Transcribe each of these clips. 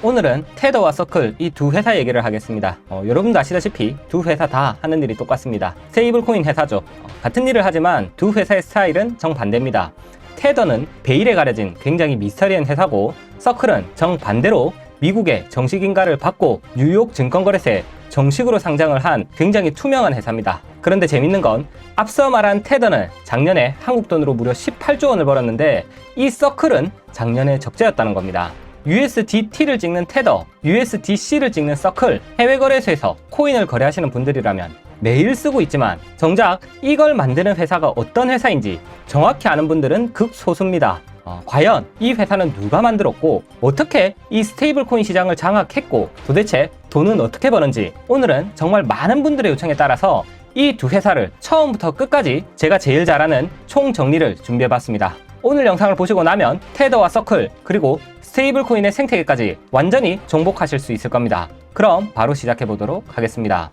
오늘은 테더와 서클 이 두 회사 얘기를 하겠습니다. 여러분도 아시다시피 두 회사 다 하는 일이 똑같습니다. 스테이블코인 회사죠. 같은 일을 하지만 두 회사의 스타일은 정반대입니다. 테더는 베일에 가려진 굉장히 미스터리한 회사고, 서클은 정반대로 미국의 정식 인가를 받고 뉴욕 증권거래소에 정식으로 상장을 한 굉장히 투명한 회사입니다. 그런데 재밌는 건 앞서 말한 테더는 작년에 한국 돈으로 무려 18조 원을 벌었는데, 이 서클은 작년에 적자였다는 겁니다. USDT를 찍는 테더, USDC를 찍는 서클, 해외 거래소에서 코인을 거래하시는 분들이라면 매일 쓰고 있지만 정작 이걸 만드는 회사가 어떤 회사인지 정확히 아는 분들은 극소수입니다. 과연 이 회사는 누가 만들었고 어떻게 이 스테이블 코인 시장을 장악했고 도대체 돈은 어떻게 버는지, 오늘은 정말 많은 분들의 요청에 따라서 이 두 회사를 처음부터 끝까지 제가 제일 잘 아는 총정리를 준비해봤습니다. 오늘 영상을 보시고 나면 테더와 서클 그리고 스테이블 코인의 생태계까지 완전히 정복하실 수 있을 겁니다. 그럼 바로 시작해 보도록 하겠습니다.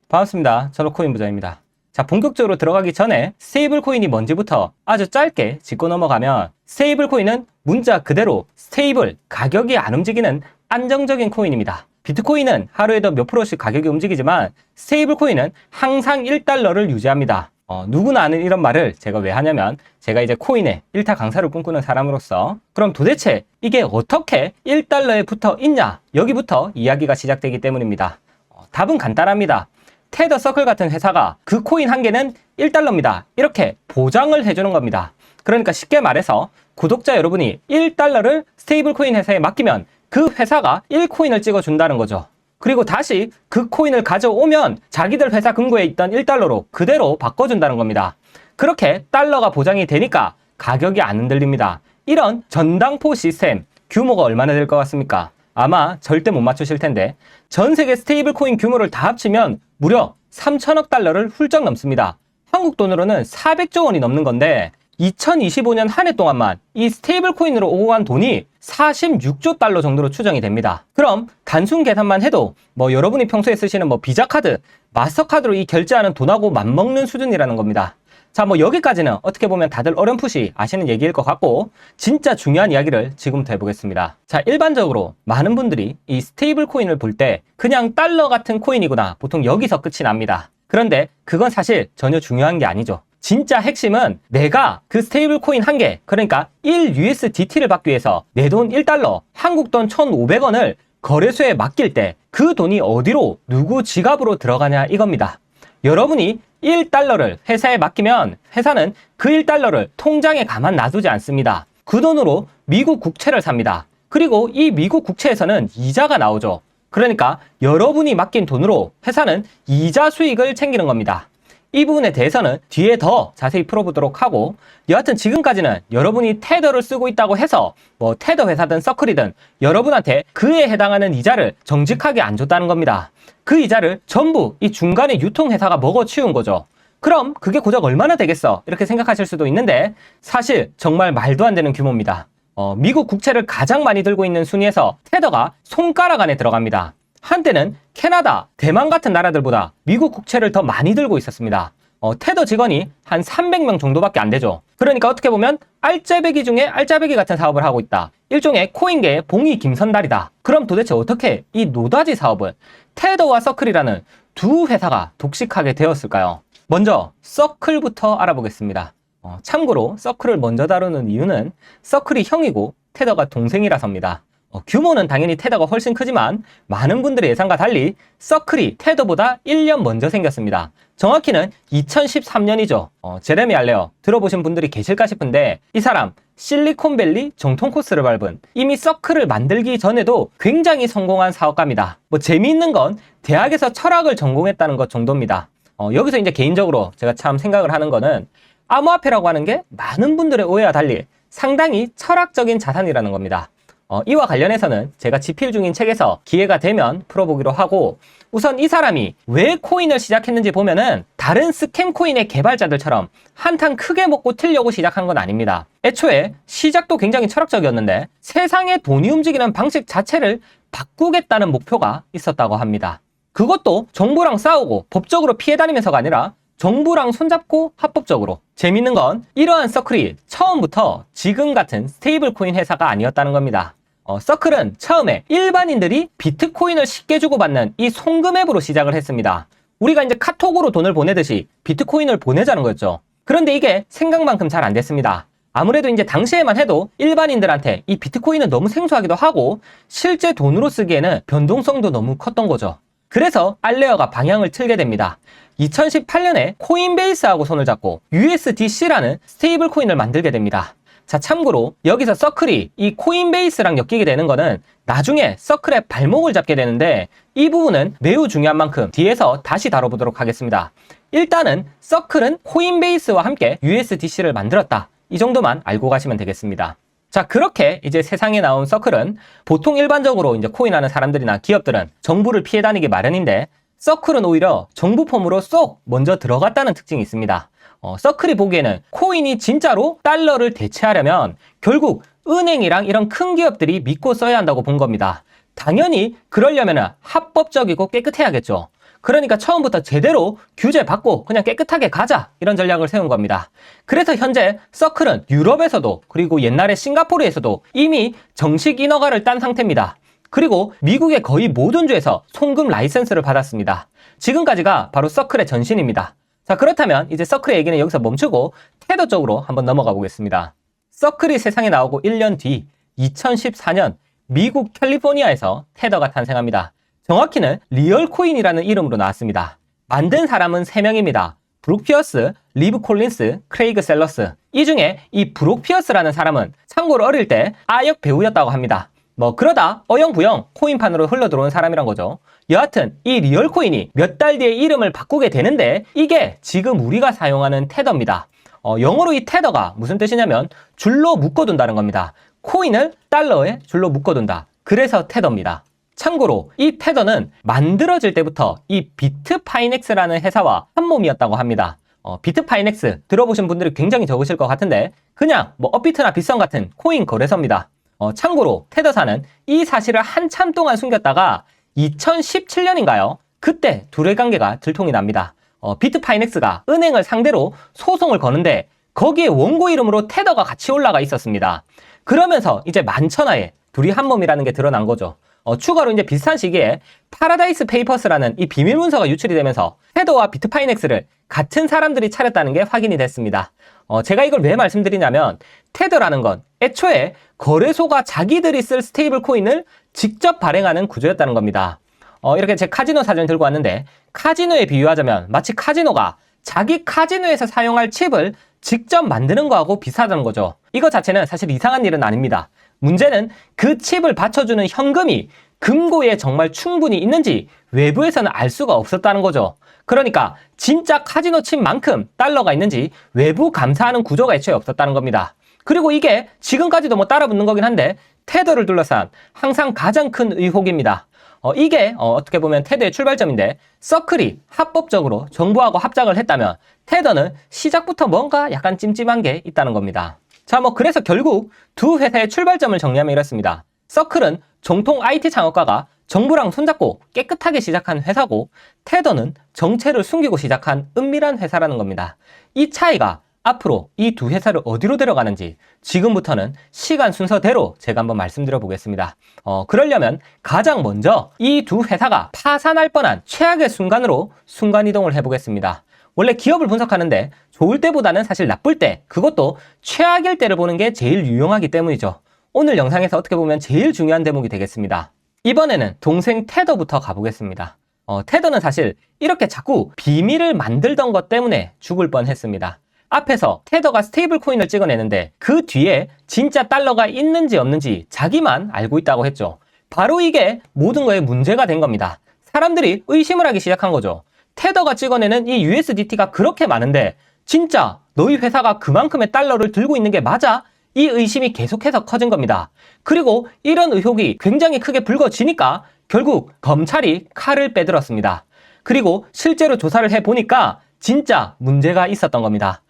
반갑습니다. 저는 코인 부자입니다. 자, 본격적으로 들어가기 전에 스테이블 코인이 뭔지부터 아주 짧게 짚고 넘어가면, 스테이블 코인은 문자 그대로 스테이블, 가격이 안 움직이는 안정적인 코인입니다. 비트코인은 하루에도 몇 프로씩 가격이 움직이지만 스테이블 코인은 항상 1달러를 유지합니다. 누구나 아는 이런 말을 제가 왜 하냐면, 제가 이제 코인의 1타 강사를 꿈꾸는 사람으로서 그럼 도대체 이게 어떻게 1달러에 붙어 있냐, 여기부터 이야기가 시작되기 때문입니다. 답은 간단합니다. 테더 서클 같은 회사가 그 코인 한 개는 1달러입니다. 이렇게 보장을 해주는 겁니다. 그러니까 쉽게 말해서 구독자 여러분이 1달러를 스테이블 코인 회사에 맡기면 그 회사가 1코인을 찍어준다는 거죠. 그리고 다시 그 코인을 가져오면 자기들 회사 금고에 있던 1달러로 그대로 바꿔준다는 겁니다. 그렇게 달러가 보장이 되니까 가격이 안 흔들립니다. 이런 전당포 시스템, 규모가 얼마나 될 것 같습니까? 아마 절대 못 맞추실 텐데, 전 세계 스테이블 코인 규모를 다 합치면 무려 3천억 달러를 훌쩍 넘습니다. 한국 돈으로는 400조 원이 넘는 건데, 2025년 한 해 동안만 이 스테이블 코인으로 오고 간 돈이 46조 달러 정도로 추정이 됩니다. 그럼 단순 계산만 해도 여러분이 평소에 쓰시는 비자 카드, 마스터카드로 이 결제하는 돈하고 맞먹는 수준이라는 겁니다. 자, 여기까지는 어떻게 보면 다들 어렴풋이 아시는 얘기일 것 같고, 진짜 중요한 이야기를 지금부터 해보겠습니다. 자, 일반적으로 많은 분들이 이 스테이블 코인을 볼 때 그냥 달러 같은 코인이구나, 보통 여기서 끝이 납니다. 그런데 그건 사실 전혀 중요한 게 아니죠. 진짜 핵심은 내가 그 스테이블 코인 한 개, 그러니까 1USDT를 받기 위해서 내 돈 1달러, 한국 돈 1,500원을 거래소에 맡길 때 그 돈이 어디로, 누구 지갑으로 들어가냐 이겁니다. 여러분이 1달러를 회사에 맡기면 회사는 그 1달러를 통장에 가만 놔두지 않습니다. 그 돈으로 미국 국채를 삽니다. 그리고 이 미국 국채에서는 이자가 나오죠. 그러니까 여러분이 맡긴 돈으로 회사는 이자 수익을 챙기는 겁니다. 이 부분에 대해서는 뒤에 더 자세히 풀어보도록 하고, 여하튼 지금까지는 여러분이 테더를 쓰고 있다고 해서 테더 회사든 서클이든 여러분한테 그에 해당하는 이자를 정직하게 안 줬다는 겁니다. 그 이자를 전부 이 중간에 유통회사가 먹어치운 거죠. 그럼 그게 고작 얼마나 되겠어? 이렇게 생각하실 수도 있는데, 사실 정말 말도 안 되는 규모입니다. 미국 국채를 가장 많이 들고 있는 순위에서 테더가 손가락 안에 들어갑니다. 한때는 캐나다, 대만 같은 나라들보다 미국 국채를 더 많이 들고 있었습니다. 테더 직원이 한 300명 정도밖에 안 되죠. 그러니까 어떻게 보면 알짜배기 중에 알짜배기 같은 사업을 하고 있다. 일종의 코인계의 봉이 김선달이다. 그럼 도대체 어떻게 이 노다지 사업을 테더와 서클이라는 두 회사가 독식하게 되었을까요? 먼저 서클부터 알아보겠습니다. 참고로 서클을 먼저 다루는 이유는 서클이 형이고 테더가 동생이라서입니다. 규모는 당연히 테더가 훨씬 크지만 많은 분들의 예상과 달리 서클이 테더보다 1년 먼저 생겼습니다. 정확히는 2013년이죠. 제레미 알레어 들어보신 분들이 계실까 싶은데, 이 사람 실리콘밸리 정통 코스를 밟은, 이미 서클을 만들기 전에도 굉장히 성공한 사업가입니다. 재미있는 건 대학에서 철학을 전공했다는 것 정도입니다. 여기서 이제 개인적으로 제가 참 생각을 하는 거는, 암호화폐라고 하는 게 많은 분들의 오해와 달리 상당히 철학적인 자산이라는 겁니다. 이와 관련해서는 제가 집필 중인 책에서 기회가 되면 풀어보기로 하고, 우선 이 사람이 왜 코인을 시작했는지 보면은 다른 스캠 코인의 개발자들처럼 한탕 크게 먹고 튀려고 시작한 건 아닙니다. 애초에 시작도 굉장히 철학적이었는데 세상에 돈이 움직이는 방식 자체를 바꾸겠다는 목표가 있었다고 합니다. 그것도 정부랑 싸우고 법적으로 피해 다니면서가 아니라 정부랑 손잡고 합법적으로. 재밌는 건 이러한 서클이 처음부터 지금 같은 스테이블 코인 회사가 아니었다는 겁니다. 서클은 처음에 일반인들이 비트코인을 쉽게 주고받는 이 송금 앱으로 시작을 했습니다. 우리가 이제 카톡으로 돈을 보내듯이 비트코인을 보내자는 거였죠. 그런데 이게 생각만큼 잘 안 됐습니다. 아무래도 이제 당시에만 해도 일반인들한테 이 비트코인은 너무 생소하기도 하고 실제 돈으로 쓰기에는 변동성도 너무 컸던 거죠. 그래서 알레어가 방향을 틀게 됩니다. 2018년에 코인베이스하고 손을 잡고 USDC라는 스테이블 코인을 만들게 됩니다. 자, 참고로 여기서 서클이 이 코인베이스랑 엮이게 되는 거는 나중에 서클의 발목을 잡게 되는데 이 부분은 매우 중요한 만큼 뒤에서 다시 다뤄보도록 하겠습니다. 일단은 서클은 코인베이스와 함께 USDC를 만들었다. 이 정도만 알고 가시면 되겠습니다. 자, 그렇게 이제 세상에 나온 서클은 보통 일반적으로 이제 코인하는 사람들이나 기업들은 정부를 피해 다니기 마련인데 서클은 오히려 정부 폼으로 쏙 먼저 들어갔다는 특징이 있습니다. 서클이 보기에는 코인이 진짜로 달러를 대체하려면 결국 은행이랑 이런 큰 기업들이 믿고 써야 한다고 본 겁니다. 당연히 그러려면 합법적이고 깨끗해야겠죠. 그러니까 처음부터 제대로 규제받고 그냥 깨끗하게 가자 이런 전략을 세운 겁니다. 그래서 현재 서클은 유럽에서도 그리고 옛날에 싱가포르에서도 이미 정식 인허가를 딴 상태입니다. 그리고 미국의 거의 모든 주에서 송금 라이센스를 받았습니다. 지금까지가 바로 서클의 전신입니다. 자, 그렇다면 이제 서클의 얘기는 여기서 멈추고 테더 쪽으로 한번 넘어가 보겠습니다. 서클이 세상에 나오고 1년 뒤 2014년 미국 캘리포니아에서 테더가 탄생합니다. 정확히는 리얼코인이라는 이름으로 나왔습니다. 만든 사람은 3명입니다. 브룩 피어스, 리브 콜린스, 크레이그 셀러스. 이 중에 이 브룩 피어스라는 사람은 참고로 어릴 때 아역 배우였다고 합니다. 그러다 어영부영 코인판으로 흘러들어온 사람이란 거죠. 여하튼 이 리얼코인이 몇 달 뒤에 이름을 바꾸게 되는데 이게 지금 우리가 사용하는 테더입니다. 영어로 이 테더가 무슨 뜻이냐면 줄로 묶어둔다는 겁니다. 코인을 달러에 줄로 묶어둔다. 그래서 테더입니다. 참고로 이 테더는 만들어질 때부터 이 비트파이넥스라는 회사와 한 몸이었다고 합니다. 비트파이넥스 들어보신 분들이 굉장히 적으실 것 같은데 그냥 업비트나 빗썸 같은 코인 거래소입니다. 참고로 테더사는 이 사실을 한참 동안 숨겼다가 2017년인가요? 그때 둘의 관계가 들통이 납니다. 비트파이넥스가 은행을 상대로 소송을 거는데 거기에 원고 이름으로 테더가 같이 올라가 있었습니다. 그러면서 이제 만천하에 둘이 한 몸이라는 게 드러난 거죠. 추가로 이제 비슷한 시기에 파라다이스 페이퍼스라는 이 비밀 문서가 유출이 되면서 테더와 비트파이넥스를 같은 사람들이 차렸다는 게 확인이 됐습니다. 제가 이걸 왜 말씀드리냐면 테더라는 건 애초에 거래소가 자기들이 쓸 스테이블 코인을 직접 발행하는 구조였다는 겁니다. 이렇게 제 카지노 사진 들고 왔는데 카지노에 비유하자면 마치 카지노가 자기 카지노에서 사용할 칩을 직접 만드는 거하고 비슷하다는 거죠. 이거 자체는 사실 이상한 일은 아닙니다. 문제는 그 칩을 받쳐주는 현금이 금고에 정말 충분히 있는지 외부에서는 알 수가 없었다는 거죠. 그러니까 진짜 카지노 칩만큼 달러가 있는지 외부 감사하는 구조가 애초에 없었다는 겁니다. 그리고 이게 지금까지도 따라붙는 거긴 한데 테더를 둘러싼 항상 가장 큰 의혹입니다. 이게 어떻게 보면 테더의 출발점인데 서클이 합법적으로 정부하고 합작을 했다면 테더는 시작부터 뭔가 약간 찜찜한 게 있다는 겁니다. 자, 그래서 결국 두 회사의 출발점을 정리하면 이렇습니다. 서클은 정통 IT 창업가가 정부랑 손잡고 깨끗하게 시작한 회사고 테더는 정체를 숨기고 시작한 은밀한 회사라는 겁니다. 이 차이가 앞으로 이 두 회사를 어디로 데려가는지 지금부터는 시간 순서대로 제가 한번 말씀드려 보겠습니다. 그러려면 가장 먼저 이 두 회사가 파산할 뻔한 최악의 순간으로 순간이동을 해보겠습니다. 원래 기업을 분석하는데 좋을 때보다는 사실 나쁠 때, 그것도 최악일 때를 보는 게 제일 유용하기 때문이죠. 오늘 영상에서 어떻게 보면 제일 중요한 대목이 되겠습니다. 이번에는 동생 테더부터 가보겠습니다. 테더는 사실 이렇게 자꾸 비밀을 만들던 것 때문에 죽을 뻔했습니다. 앞에서 테더가 스테이블 코인을 찍어내는데 그 뒤에 진짜 달러가 있는지 없는지 자기만 알고 있다고 했죠. 바로 이게 모든 거에 문제가 된 겁니다. 사람들이 의심을 하기 시작한 거죠. 테더가 찍어내는 이 USDT가 그렇게 많은데 진짜 너희 회사가 그만큼의 달러를 들고 있는 게 맞아? 이 의심이 계속해서 커진 겁니다. 그리고 이런 의혹이 굉장히 크게 불거지니까 결국 검찰이 칼을 빼들었습니다. 그리고 실제로 조사를 해보니까 진짜 문제가 있었던 겁니다.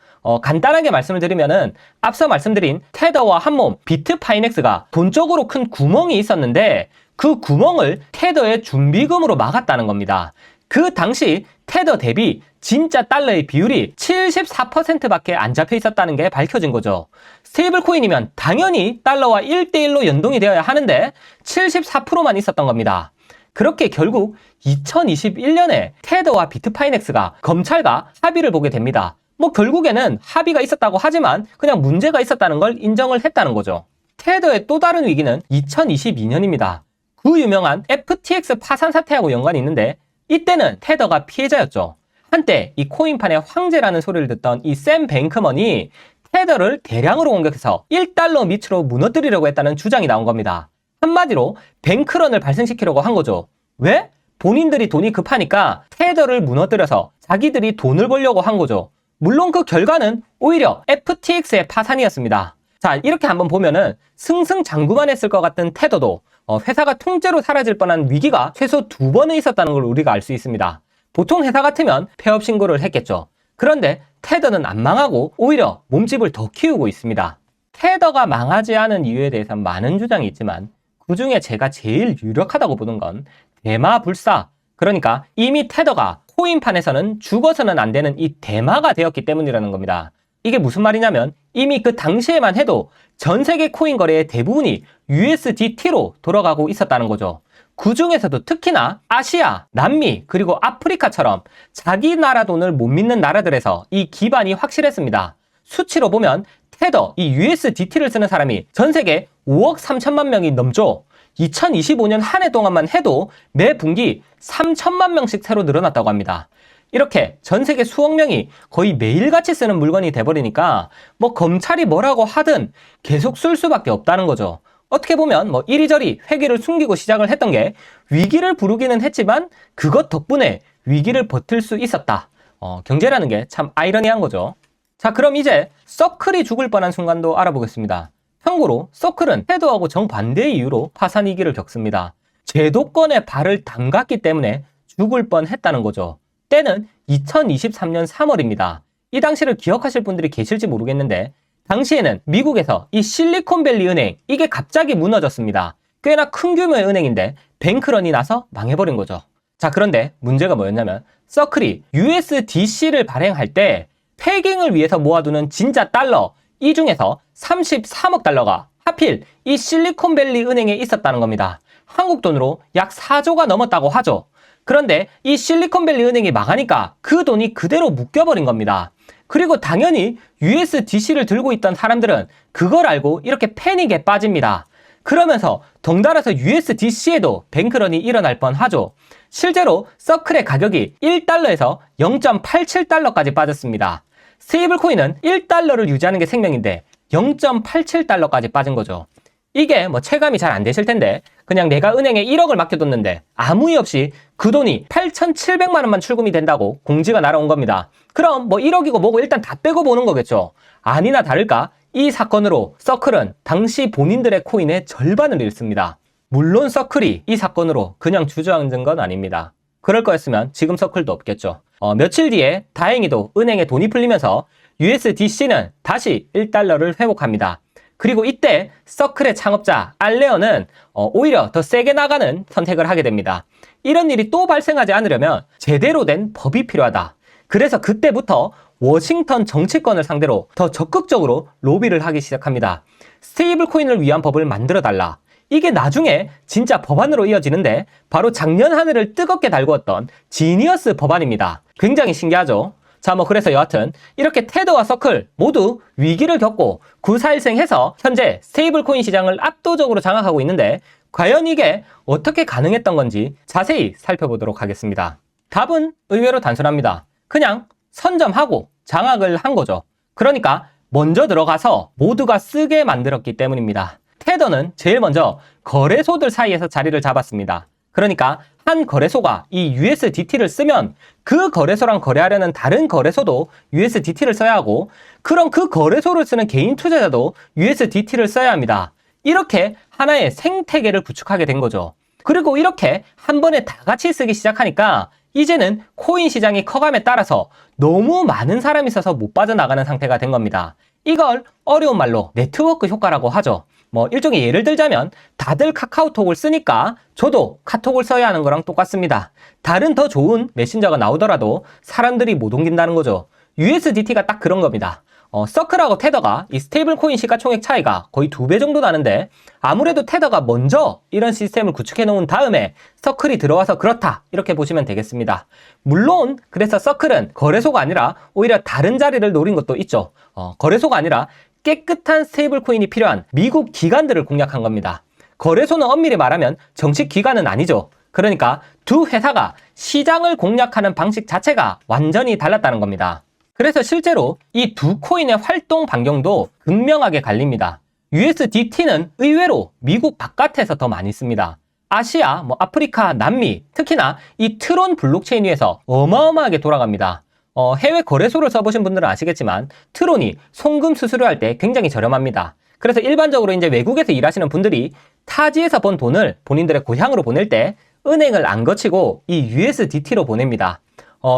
간단하게 말씀을 드리면은 앞서 말씀드린 테더와 한몸 비트파이넥스가 돈적으로 큰 구멍이 있었는데 그 구멍을 테더의 준비금으로 막았다는 겁니다. 그 당시 테더 대비 진짜 달러의 비율이 74%밖에 안 잡혀 있었다는 게 밝혀진 거죠. 스테이블 코인이면 당연히 달러와 1대1로 연동이 되어야 하는데 74%만 있었던 겁니다. 그렇게 결국 2021년에 테더와 비트파이넥스가 검찰과 합의를 보게 됩니다. 뭐 결국에는 합의가 있었다고 하지만 그냥 문제가 있었다는 걸 인정을 했다는 거죠. 테더의 또 다른 위기는 2022년입니다. 그 유명한 FTX 파산 사태하고 연관이 있는데 이때는 테더가 피해자였죠. 한때 이 코인판의 황제라는 소리를 듣던 이 샘 뱅크먼이 테더를 대량으로 공격해서 1달러 밑으로 무너뜨리려고 했다는 주장이 나온 겁니다. 한마디로 뱅크런을 발생시키려고 한 거죠. 왜? 본인들이 돈이 급하니까 테더를 무너뜨려서 자기들이 돈을 벌려고 한 거죠. 물론 그 결과는 오히려 FTX의 파산이었습니다. 자, 이렇게 한번 보면은 승승장구만 했을 것 같은 테더도 회사가 통째로 사라질 뻔한 위기가 최소 2번은 있었다는 걸 우리가 알 수 있습니다. 보통 회사 같으면 폐업 신고를 했겠죠. 그런데 테더는 안 망하고 오히려 몸집을 더 키우고 있습니다. 테더가 망하지 않은 이유에 대해서 많은 주장이 있지만 그 중에 제가 제일 유력하다고 보는 건 대마불사, 그러니까 이미 테더가 코인판에서는 죽어서는 안 되는 이 대마가 되었기 때문이라는 겁니다. 이게 무슨 말이냐면 이미 그 당시에만 해도 전 세계 코인 거래의 대부분이 USDT로 돌아가고 있었다는 거죠. 그 중에서도 특히나 아시아, 남미, 그리고 아프리카처럼 자기 나라 돈을 못 믿는 나라들에서 이 기반이 확실했습니다. 수치로 보면 테더, 이 USDT를 쓰는 사람이 전 세계 5억 3천만 명이 넘죠. 2025년 한 해 동안만 해도 매 분기 3천만 명씩 새로 늘어났다고 합니다. 이렇게 전 세계 수억 명이 거의 매일같이 쓰는 물건이 돼버리니까 뭐 검찰이 뭐라고 하든 계속 쓸 수밖에 없다는 거죠. 어떻게 보면 뭐 이리저리 회계를 숨기고 시작을 했던 게 위기를 부르기는 했지만 그것 덕분에 위기를 버틸 수 있었다. 경제라는 게 참 아이러니한 거죠. 자, 그럼 이제 서클이 죽을 뻔한 순간도 알아보겠습니다. 참고로 서클은 테더하고 정반대의 이유로 파산 위기를 겪습니다. 제도권에 발을 담갔기 때문에 죽을 뻔했다는 거죠. 때는 2023년 3월입니다. 이 당시를 기억하실 분들이 계실지 모르겠는데 당시에는 미국에서 이 실리콘밸리 은행, 이게 갑자기 무너졌습니다. 꽤나 큰 규모의 은행인데 뱅크런이 나서 망해버린 거죠. 자, 그런데 문제가 뭐였냐면 서클이 USDC를 발행할 때 패깅을 위해서 모아두는 진짜 달러, 이 중에서 33억 달러가 하필 이 실리콘밸리 은행에 있었다는 겁니다. 한국 돈으로 약 4조가 넘었다고 하죠. 그런데 이 실리콘밸리 은행이 망하니까 그 돈이 그대로 묶여버린 겁니다. 그리고 당연히 USDC를 들고 있던 사람들은 그걸 알고 이렇게 패닉에 빠집니다. 그러면서 덩달아서 USDC에도 뱅크런이 일어날 뻔하죠. 실제로 서클의 가격이 1달러에서 0.87달러까지 빠졌습니다. 스테이블 코인은 1달러를 유지하는 게 생명인데 0.87달러까지 빠진 거죠. 이게 뭐 체감이 잘 안 되실 텐데 그냥 내가 은행에 1억을 맡겨뒀는데 아무 이유 없이 그 돈이 8,700만 원만 출금이 된다고 공지가 날아온 겁니다. 그럼 뭐 1억이고 뭐고 일단 다 빼고 보는 거겠죠. 아니나 다를까 이 사건으로 서클은 당시 본인들의 코인의 절반을 잃습니다. 물론 서클이 이 사건으로 그냥 주저앉은 건 아닙니다. 그럴 거였으면 지금 서클도 없겠죠. 며칠 뒤에 다행히도 은행에 돈이 풀리면서 USDC는 다시 1달러를 회복합니다. 그리고 이때 서클의 창업자 알레어는 오히려 더 세게 나가는 선택을 하게 됩니다. 이런 일이 또 발생하지 않으려면 제대로 된 법이 필요하다. 그래서 그때부터 워싱턴 정치권을 상대로 더 적극적으로 로비를 하기 시작합니다. 스테이블 코인을 위한 법을 만들어달라. 이게 나중에 진짜 법안으로 이어지는데 바로 작년 한 해를 뜨겁게 달구었던 지니어스 법안입니다. 굉장히 신기하죠? 자, 그래서 여하튼 이렇게 테더와 서클 모두 위기를 겪고 구사일생해서 현재 스테이블 코인 시장을 압도적으로 장악하고 있는데 과연 이게 어떻게 가능했던 건지 자세히 살펴보도록 하겠습니다. 답은 의외로 단순합니다. 그냥 선점하고 장악을 한 거죠. 그러니까 먼저 들어가서 모두가 쓰게 만들었기 때문입니다. 테더는 제일 먼저 거래소들 사이에서 자리를 잡았습니다. 그러니까 한 거래소가 이 USDT를 쓰면 그 거래소랑 거래하려는 다른 거래소도 USDT를 써야 하고 그럼 그 거래소를 쓰는 개인 투자자도 USDT를 써야 합니다. 이렇게 하나의 생태계를 구축하게 된 거죠. 그리고 이렇게 한 번에 다 같이 쓰기 시작하니까 이제는 코인 시장이 커감에 따라서 너무 많은 사람이 있어서 못 빠져나가는 상태가 된 겁니다. 이걸 어려운 말로 네트워크 효과라고 하죠. 뭐 일종의 예를 들자면 다들 카카오톡을 쓰니까 저도 카톡을 써야 하는 거랑 똑같습니다. 다른 더 좋은 메신저가 나오더라도 사람들이 못 옮긴다는 거죠. USDT가 딱 그런 겁니다. 서클하고 테더가 이 스테이블 코인 시가총액 차이가 거의 2배 정도 나는데 아무래도 테더가 먼저 이런 시스템을 구축해 놓은 다음에 서클이 들어와서 그렇다 이렇게 보시면 되겠습니다. 물론 그래서 서클은 거래소가 아니라 오히려 다른 자리를 노린 것도 있죠. 거래소가 아니라 깨끗한 스테이블 코인이 필요한 미국 기관들을 공략한 겁니다. 거래소는 엄밀히 말하면 정식 기관은 아니죠. 그러니까 두 회사가 시장을 공략하는 방식 자체가 완전히 달랐다는 겁니다. 그래서 실제로 이 두 코인의 활동 반경도 극명하게 갈립니다. USDT는 의외로 미국 바깥에서 더 많이 씁니다. 아시아, 아프리카, 남미, 특히나 이 트론 블록체인 위에서 어마어마하게 돌아갑니다. 해외 거래소를 써보신 분들은 아시겠지만 트론이 송금 수수료할 때 굉장히 저렴합니다. 그래서 일반적으로 이제 외국에서 일하시는 분들이 타지에서 번 돈을 본인들의 고향으로 보낼 때 은행을 안 거치고 이 USDT로 보냅니다.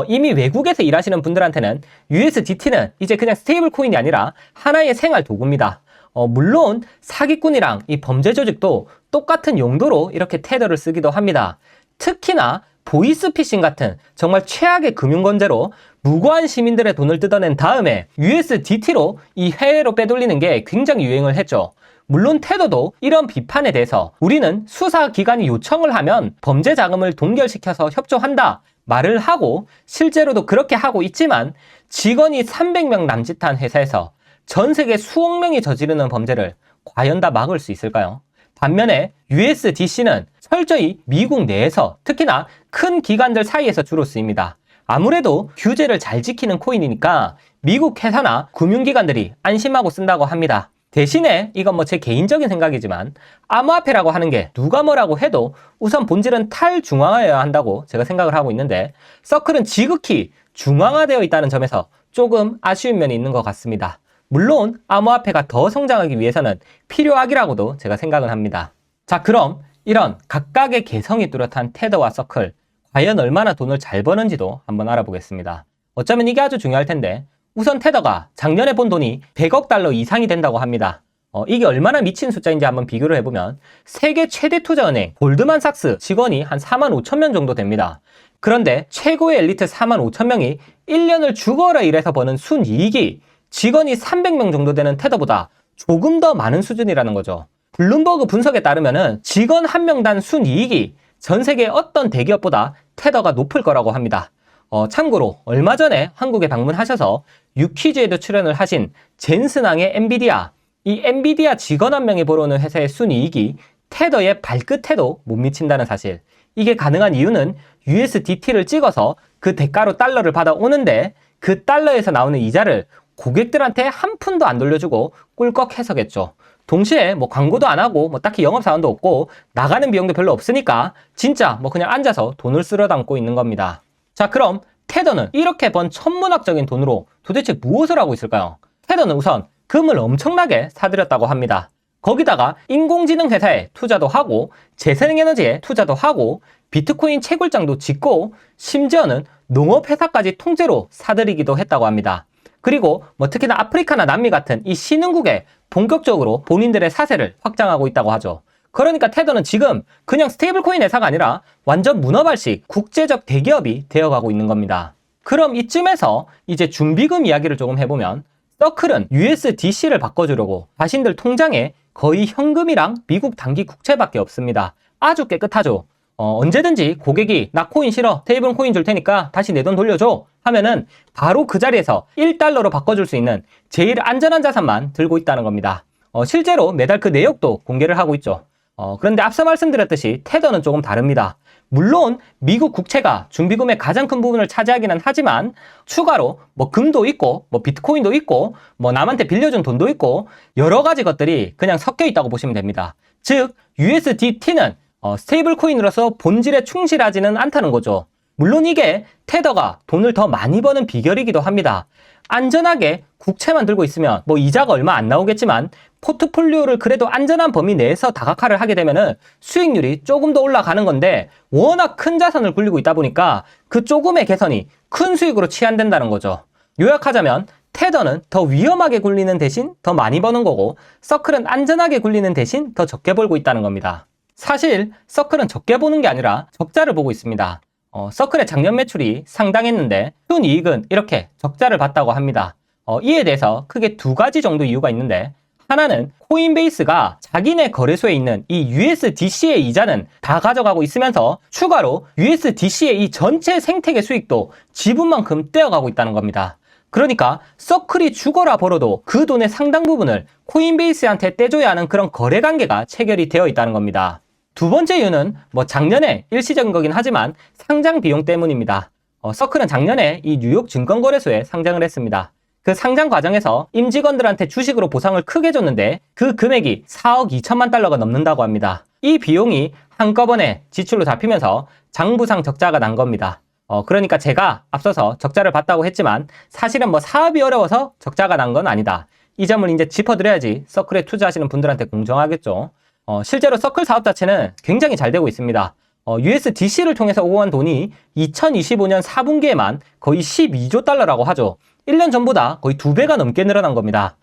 이미 외국에서 일하시는 분들한테는 USDT는 이제 그냥 스테이블 코인이 아니라 하나의 생활 도구입니다. 물론 사기꾼이랑 이 범죄 조직도 똑같은 용도로 이렇게 테더를 쓰기도 합니다. 특히나 보이스피싱 같은 정말 최악의 금융범죄로 무고한 시민들의 돈을 뜯어낸 다음에 USDT로 이 해외로 빼돌리는 게 굉장히 유행을 했죠. 물론 테더도 이런 비판에 대해서 우리는 수사기관이 요청을 하면 범죄 자금을 동결시켜서 협조한다 말을 하고 실제로도 그렇게 하고 있지만 직원이 300명 남짓한 회사에서 전 세계 수억 명이 저지르는 범죄를 과연 다 막을 수 있을까요? 반면에 USDC는 철저히 미국 내에서 특히나 큰 기관들 사이에서 주로 쓰입니다. 아무래도 규제를 잘 지키는 코인이니까 미국 회사나 금융기관들이 안심하고 쓴다고 합니다. 대신에 이건 제 개인적인 생각이지만 암호화폐라고 하는 게 누가 뭐라고 해도 우선 본질은 탈중앙화여야 한다고 제가 생각을 하고 있는데 서클은 지극히 중앙화되어 있다는 점에서 조금 아쉬운 면이 있는 것 같습니다. 물론 암호화폐가 더 성장하기 위해서는 필요하기라고도 제가 생각을 합니다. 자, 그럼 이런 각각의 개성이 뚜렷한 테더와 서클 과연 얼마나 돈을 잘 버는지도 한번 알아보겠습니다. 어쩌면 이게 아주 중요할 텐데 우선 테더가 작년에 번 돈이 100억 달러 이상이 된다고 합니다. 이게 얼마나 미친 숫자인지 한번 비교를 해보면 세계 최대 투자은행 골드만삭스 직원이 한 4만 5천 명 정도 됩니다. 그런데 최고의 엘리트 4만 5천 명이 1년을 죽어라 일해서 버는 순이익이 직원이 300명 정도 되는 테더보다 조금 더 많은 수준이라는 거죠. 블룸버그 분석에 따르면 직원 한 명당 순이익이 전 세계 어떤 대기업보다 테더가 높을 거라고 합니다. 참고로 얼마 전에 한국에 방문하셔서 유퀴즈에도 출연을 하신 젠슨항의 엔비디아, 이 엔비디아 직원 한 명이 벌어오는 회사의 순이익이 테더의 발끝에도 못 미친다는 사실. 이게 가능한 이유는 USDT를 찍어서 그 대가로 달러를 받아오는데 그 달러에서 나오는 이자를 고객들한테 한 푼도 안 돌려주고 꿀꺽해서겠죠. 동시에 광고도 안 하고 딱히 영업사원도 없고 나가는 비용도 별로 없으니까 진짜 그냥 앉아서 돈을 쓸어 담고 있는 겁니다. 자, 그럼 테더는 이렇게 번 천문학적인 돈으로 도대체 무엇을 하고 있을까요? 테더는 우선 금을 엄청나게 사들였다고 합니다. 거기다가 인공지능 회사에 투자도 하고 재생에너지에 투자도 하고 비트코인 채굴장도 짓고 심지어는 농업회사까지 통째로 사들이기도 했다고 합니다. 그리고 특히나 아프리카나 남미 같은 이 신흥국에 본격적으로 본인들의 사세를 확장하고 있다고 하죠. 그러니까 테더는 지금 그냥 스테이블 코인 회사가 아니라 완전 문어발식 국제적 대기업이 되어가고 있는 겁니다. 그럼 이쯤에서 이제 준비금 이야기를 조금 해보면 서클은 USDC를 바꿔주려고 자신들 통장에 거의 현금이랑 미국 단기 국채밖에 없습니다. 아주 깨끗하죠. 언제든지 고객이 나 코인 싫어, 스테이블 코인 줄 테니까 다시 내 돈 돌려줘 하면은 바로 그 자리에서 1달러로 바꿔줄 수 있는 제일 안전한 자산만 들고 있다는 겁니다. 실제로 매달 그 내역도 공개를 하고 있죠. 그런데 앞서 말씀드렸듯이 테더는 조금 다릅니다. 물론 미국 국채가 준비금의 가장 큰 부분을 차지하기는 하지만 추가로 금도 있고 비트코인도 있고 남한테 빌려준 돈도 있고 여러 가지 것들이 그냥 섞여 있다고 보시면 됩니다. 즉 USDT는 스테이블 코인으로서 본질에 충실하지는 않다는 거죠. 물론 이게 테더가 돈을 더 많이 버는 비결이기도 합니다. 안전하게 국채만 들고 있으면 이자가 얼마 안 나오겠지만 포트폴리오를 그래도 안전한 범위 내에서 다각화를 하게 되면은 수익률이 조금 더 올라가는 건데 워낙 큰 자산을 굴리고 있다 보니까 그 조금의 개선이 큰 수익으로 치환된다는 거죠. 요약하자면 테더는 더 위험하게 굴리는 대신 더 많이 버는 거고 서클은 안전하게 굴리는 대신 더 적게 벌고 있다는 겁니다. 사실 서클은 적게 보는 게 아니라 적자를 보고 있습니다. 서클의 작년 매출이 상당했는데 순이익은 이렇게 적자를 봤다고 합니다. 이에 대해서 크게 두 가지 정도 이유가 있는데, 하나는 코인베이스가 자기네 거래소에 있는 이 USDC의 이자는 다 가져가고 있으면서 추가로 USDC의 이 전체 생태계 수익도 지분만큼 떼어가고 있다는 겁니다. 그러니까 서클이 죽어라 벌어도 그 돈의 상당 부분을 코인베이스한테 떼줘야 하는 그런 거래 관계가 체결이 되어 있다는 겁니다. 두 번째 이유는 작년에 일시적인 거긴 하지만 상장 비용 때문입니다. 서클은 작년에 이 뉴욕 증권거래소에 상장을 했습니다. 그 상장 과정에서 임직원들한테 주식으로 보상을 크게 줬는데 그 금액이 4억 2천만 달러가 넘는다고 합니다. 이 비용이 한꺼번에 지출로 잡히면서 장부상 적자가 난 겁니다. 그러니까 제가 앞서서 적자를 봤다고 했지만 사실은 사업이 어려워서 적자가 난 건 아니다. 이 점을 이제 짚어드려야지 서클에 투자하시는 분들한테 공정하겠죠. 실제로 서클 사업 자체는 굉장히 잘 되고 있습니다. USDC를 통해서 오고 간 돈이 2025년 4분기에만 거의 12조 달러라고 하죠. 1년 전보다 거의 2배가 넘게 늘어난 겁니다.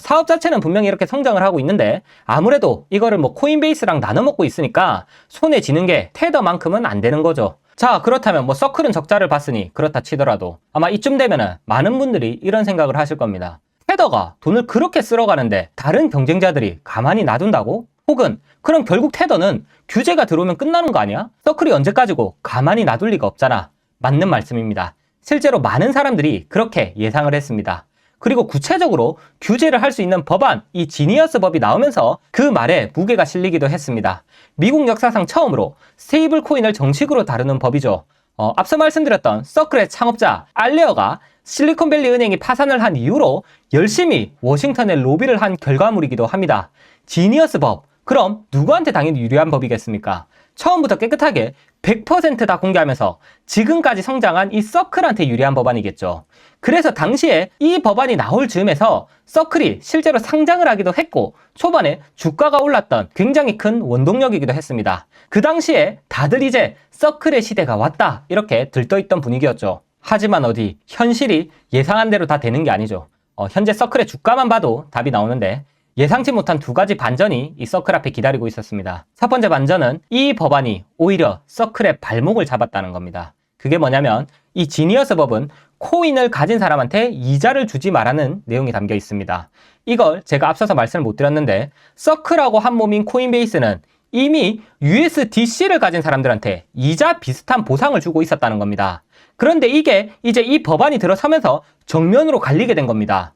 사업 자체는 분명히 이렇게 성장을 하고 있는데 아무래도 이거를 코인베이스랑 나눠 먹고 있으니까 손에 쥐는 게 테더만큼은 안 되는 거죠. 자, 그렇다면 서클은 적자를 봤으니 그렇다 치더라도 아마 이쯤 되면은 많은 분들이 이런 생각을 하실 겁니다. 테더가 돈을 그렇게 쓸어가는데 다른 경쟁자들이 가만히 놔둔다고? 혹은 그럼 결국 테더는 규제가 들어오면 끝나는 거 아니야? 서클이 언제까지고 가만히 놔둘 리가 없잖아. 맞는 말씀입니다. 실제로 많은 사람들이 그렇게 예상을 했습니다. 그리고 구체적으로 규제를 할 수 있는 법안, 이 지니어스 법이 나오면서 그 말에 무게가 실리기도 했습니다. 미국 역사상 처음으로 스테이블 코인을 정식으로 다루는 법이죠. 앞서 말씀드렸던 서클의 창업자 알레어가 실리콘밸리 은행이 파산을 한 이후로 열심히 워싱턴에 로비를 한 결과물이기도 합니다. 지니어스 법, 그럼 누구한테 당연히 유리한 법이겠습니까? 처음부터 깨끗하게 100% 다 공개하면서 지금까지 성장한 이 서클한테 유리한 법안이겠죠. 그래서 당시에 이 법안이 나올 즈음에서 서클이 실제로 상장을 하기도 했고 초반에 주가가 올랐던 굉장히 큰 원동력이기도 했습니다. 그 당시에 다들 이제 서클의 시대가 왔다 이렇게 들떠있던 분위기였죠. 하지만 어디 현실이 예상한 대로 다 되는 게 아니죠. 현재 서클의 주가만 봐도 답이 나오는데 예상치 못한 두 가지 반전이 이 서클 앞에 기다리고 있었습니다. 첫 번째 반전은 이 법안이 오히려 서클의 발목을 잡았다는 겁니다. 그게 뭐냐면 이 지니어스 법은 코인을 가진 사람한테 이자를 주지 말라는 내용이 담겨 있습니다. 이걸 제가 앞서서 말씀을 못 드렸는데 서클하고 한 몸인 코인베이스는 이미 USDC를 가진 사람들한테 이자 비슷한 보상을 주고 있었다는 겁니다. 그런데 이게 이제 이 법안이 들어서면서 정면으로 갈리게 된 겁니다.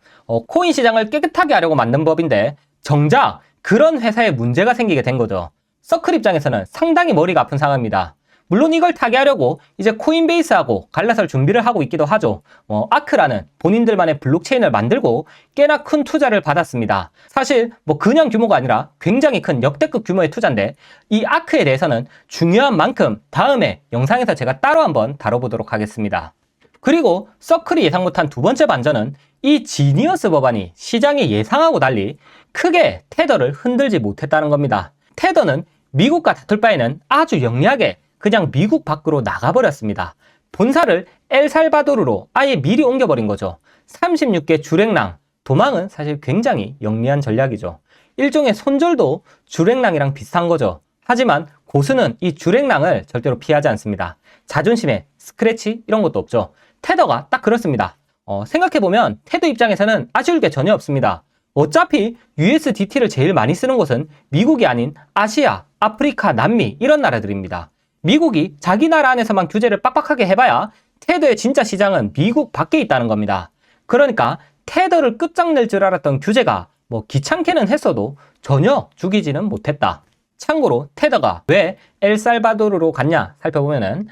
코인 시장을 깨끗하게 하려고 만든 법인데 정작 그런 회사에 문제가 생기게 된 거죠. 서클 입장에서는 상당히 머리가 아픈 상황입니다. 물론 이걸 타개하려고 이제 코인베이스하고 갈라설 준비를 하고 있기도 하죠. 아크라는 본인들만의 블록체인을 만들고 꽤나 큰 투자를 받았습니다. 사실 그냥 규모가 아니라 굉장히 큰 역대급 규모의 투자인데 이 아크에 대해서는 중요한 만큼 다음에 영상에서 제가 따로 한번 다뤄보도록 하겠습니다. 그리고 서클이 예상 못한 두 번째 반전은 이 지니어스 법안이 시장이 예상하고 달리 크게 테더를 흔들지 못했다는 겁니다. 테더는 미국과 다툴 바에는 아주 영리하게 그냥 미국 밖으로 나가버렸습니다. 본사를 엘살바도르로 아예 미리 옮겨버린 거죠. 36개 주랭랑, 도망은 사실 굉장히 영리한 전략이죠. 일종의 손절도 주랭랑이랑 비슷한 거죠. 하지만 고수는 이 주랭랑을 절대로 피하지 않습니다. 자존심에 스크래치 이런 것도 없죠. 테더가 딱 그렇습니다. 생각해보면 테더 입장에서는 아쉬울 게 전혀 없습니다. 어차피 USDT를 제일 많이 쓰는 곳은 미국이 아닌 아시아, 아프리카, 남미 이런 나라들입니다. 미국이 자기 나라 안에서만 규제를 빡빡하게 해봐야 테더의 진짜 시장은 미국 밖에 있다는 겁니다. 그러니까 테더를 끝장낼 줄 알았던 규제가 귀찮게는 했어도 전혀 죽이지는 못했다. 참고로 테더가 왜 엘살바도르로 갔냐 살펴보면은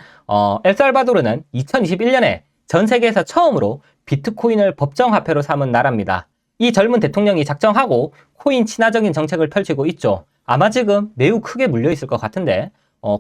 엘살바도르는 2021년에 전 세계에서 처음으로 비트코인을 법정화폐로 삼은 나라입니다. 이 젊은 대통령이 작정하고 코인 친화적인 정책을 펼치고 있죠. 아마 지금 매우 크게 물려있을 것 같은데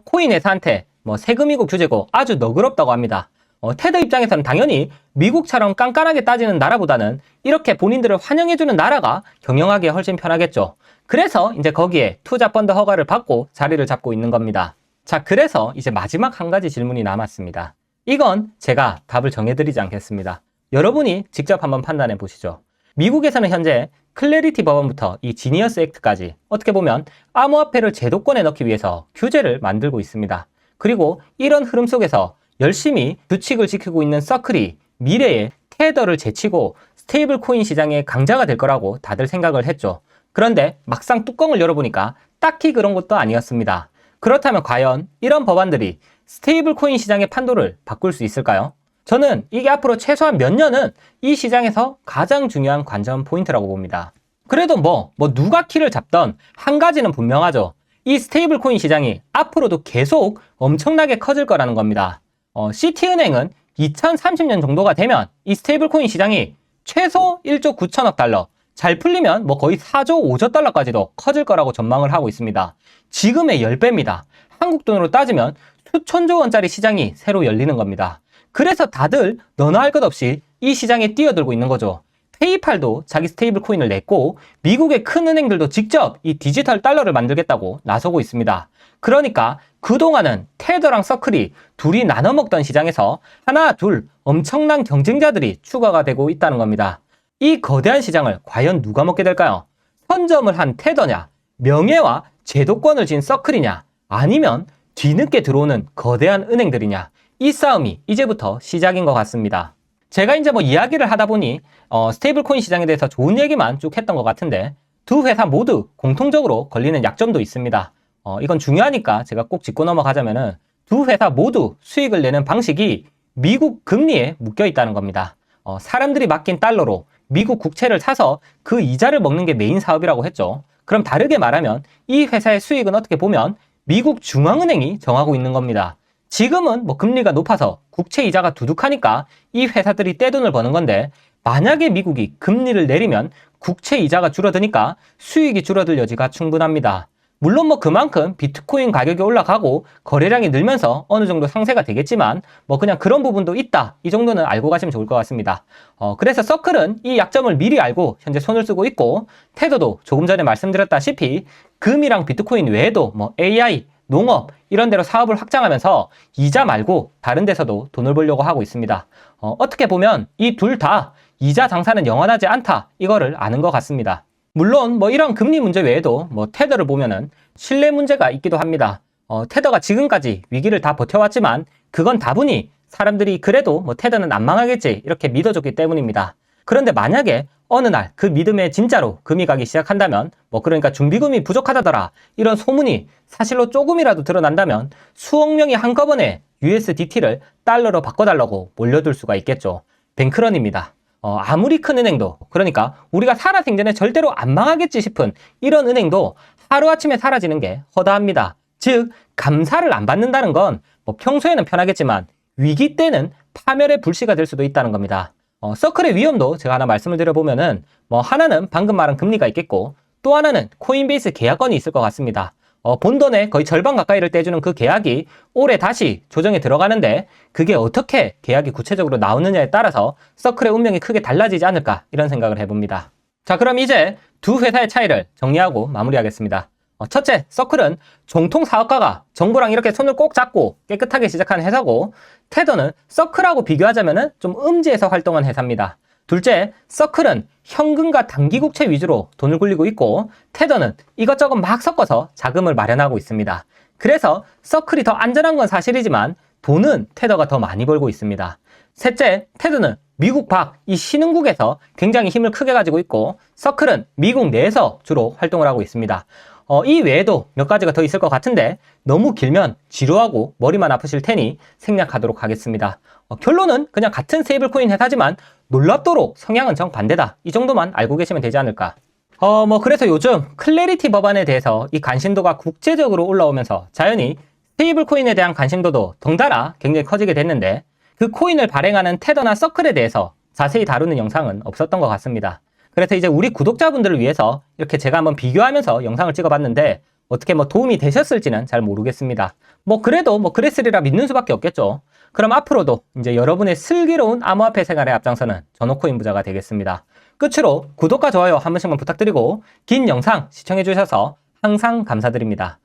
코인 회사한테 세금이고 규제고 아주 너그럽다고 합니다. 테더 입장에서는 당연히 미국처럼 깐깐하게 따지는 나라보다는 이렇게 본인들을 환영해주는 나라가 경영하기에 훨씬 편하겠죠. 그래서 이제 거기에 투자 펀드 허가를 받고 자리를 잡고 있는 겁니다. 자, 그래서 이제 마지막 한 가지 질문이 남았습니다. 이건 제가 답을 정해드리지 않겠습니다. 여러분이 직접 한번 판단해 보시죠. 미국에서는 현재 클래리티 법안부터 이 지니어스 액트까지 어떻게 보면 암호화폐를 제도권에 넣기 위해서 규제를 만들고 있습니다. 그리고 이런 흐름 속에서 열심히 규칙을 지키고 있는 서클이 미래에 테더를 제치고 스테이블 코인 시장의 강자가 될 거라고 다들 생각을 했죠. 그런데 막상 뚜껑을 열어보니까 딱히 그런 것도 아니었습니다. 그렇다면 과연 이런 법안들이 스테이블 코인 시장의 판도를 바꿀 수 있을까요? 저는 이게 앞으로 최소한 몇 년은 이 시장에서 가장 중요한 관전 포인트라고 봅니다. 그래도 누가 키를 잡던 한 가지는 분명하죠. 이 스테이블 코인 시장이 앞으로도 계속 엄청나게 커질 거라는 겁니다. 시티은행은 2030년 정도가 되면 이 스테이블 코인 시장이 최소 1조 9천억 달러, 잘 풀리면 거의 4조 5조 달러까지도 커질 거라고 전망을 하고 있습니다. 지금의 10배입니다. 한국 돈으로 따지면 수천조 원짜리 시장이 새로 열리는 겁니다. 그래서 다들 너나 할 것 없이 이 시장에 뛰어들고 있는 거죠. 페이팔도 자기 스테이블 코인을 냈고 미국의 큰 은행들도 직접 이 디지털 달러를 만들겠다고 나서고 있습니다. 그러니까 그동안은 테더랑 서클이 둘이 나눠 먹던 시장에서 하나, 둘 엄청난 경쟁자들이 추가가 되고 있다는 겁니다. 이 거대한 시장을 과연 누가 먹게 될까요? 선점을 한 테더냐, 명예와 제도권을 진 서클이냐, 아니면 뒤늦게 들어오는 거대한 은행들이냐, 이 싸움이 이제부터 시작인 것 같습니다. 제가 이제 이야기를 하다 보니 스테이블 코인 시장에 대해서 좋은 얘기만 쭉 했던 것 같은데 두 회사 모두 공통적으로 걸리는 약점도 있습니다. 이건 중요하니까 제가 꼭 짚고 넘어가자면은 두 회사 모두 수익을 내는 방식이 미국 금리에 묶여 있다는 겁니다. 사람들이 맡긴 달러로 미국 국채를 사서 그 이자를 먹는 게 메인 사업이라고 했죠. 그럼 다르게 말하면 이 회사의 수익은 어떻게 보면 미국 중앙은행이 정하고 있는 겁니다. 지금은 금리가 높아서 국채 이자가 두둑하니까 이 회사들이 떼돈을 버는 건데 만약에 미국이 금리를 내리면 국채 이자가 줄어드니까 수익이 줄어들 여지가 충분합니다. 물론 그만큼 비트코인 가격이 올라가고 거래량이 늘면서 어느 정도 상쇄가 되겠지만 그냥 그런 부분도 있다. 이 정도는 알고 가시면 좋을 것 같습니다. 그래서 서클은 이 약점을 미리 알고 현재 손을 쓰고 있고 테더도 조금 전에 말씀드렸다시피 금이랑 비트코인 외에도 AI, 농업 이런 데로 사업을 확장하면서 이자 말고 다른 데서도 돈을 벌려고 하고 있습니다. 어떻게 보면 이 둘 다 이자 장사는 영원하지 않다. 이거를 아는 것 같습니다. 물론 이런 금리 문제 외에도 테더를 보면은 신뢰 문제가 있기도 합니다. 테더가 지금까지 위기를 다 버텨왔지만 그건 다분히 사람들이 그래도 테더는 안 망하겠지 이렇게 믿어줬기 때문입니다. 그런데 만약에 어느 날 그 믿음에 진짜로 금이 가기 시작한다면 그러니까 준비금이 부족하다더라 이런 소문이 사실로 조금이라도 드러난다면 수억 명이 한꺼번에 USDT를 달러로 바꿔달라고 몰려들 수가 있겠죠. 뱅크런입니다. 아무리 큰 은행도 그러니까 우리가 살아생전에 절대로 안 망하겠지 싶은 이런 은행도 하루아침에 사라지는 게 허다합니다. 즉 감사를 안 받는다는 건 평소에는 편하겠지만 위기 때는 파멸의 불씨가 될 수도 있다는 겁니다. 서클의 위험도 제가 하나 말씀을 드려보면은 하나는 방금 말한 금리가 있겠고 또 하나는 코인베이스 계약건이 있을 것 같습니다. 본돈의 거의 절반 가까이를 떼주는 그 계약이 올해 다시 조정에 들어가는데 그게 어떻게 계약이 구체적으로 나오느냐에 따라서 서클의 운명이 크게 달라지지 않을까 이런 생각을 해봅니다. 자, 그럼 이제 두 회사의 차이를 정리하고 마무리하겠습니다. 첫째, 서클은 정통 사업가가 정부랑 이렇게 손을 꼭 잡고 깨끗하게 시작한 회사고 테더는 서클하고 비교하자면 좀 음지에서 활동한 회사입니다. 둘째, 서클은 현금과 단기국채 위주로 돈을 굴리고 있고 테더는 이것저것 막 섞어서 자금을 마련하고 있습니다. 그래서 서클이 더 안전한 건 사실이지만 돈은 테더가 더 많이 벌고 있습니다. 셋째, 테더는 미국 밖 이 신흥국에서 굉장히 힘을 크게 가지고 있고 서클은 미국 내에서 주로 활동을 하고 있습니다. 이 외에도 몇 가지가 더 있을 것 같은데 너무 길면 지루하고 머리만 아프실 테니 생략하도록 하겠습니다. 결론은 그냥 같은 스테이블코인 회사지만 놀랍도록 성향은 정반대다. 이 정도만 알고 계시면 되지 않을까. 그래서 요즘 클래리티 법안에 대해서 이 관심도가 국제적으로 올라오면서 자연히 스테이블코인에 대한 관심도도 덩달아 굉장히 커지게 됐는데 그 코인을 발행하는 테더나 서클에 대해서 자세히 다루는 영상은 없었던 것 같습니다. 그래서 이제 우리 구독자분들을 위해서 이렇게 제가 한번 비교하면서 영상을 찍어봤는데 어떻게 도움이 되셨을지는 잘 모르겠습니다. 그래도 그랬으리라 믿는 수밖에 없겠죠. 그럼 앞으로도 이제 여러분의 슬기로운 암호화폐 생활에 앞장서는 전호코인 부자가 되겠습니다. 끝으로 구독과 좋아요 한 번씩만 부탁드리고 긴 영상 시청해주셔서 항상 감사드립니다.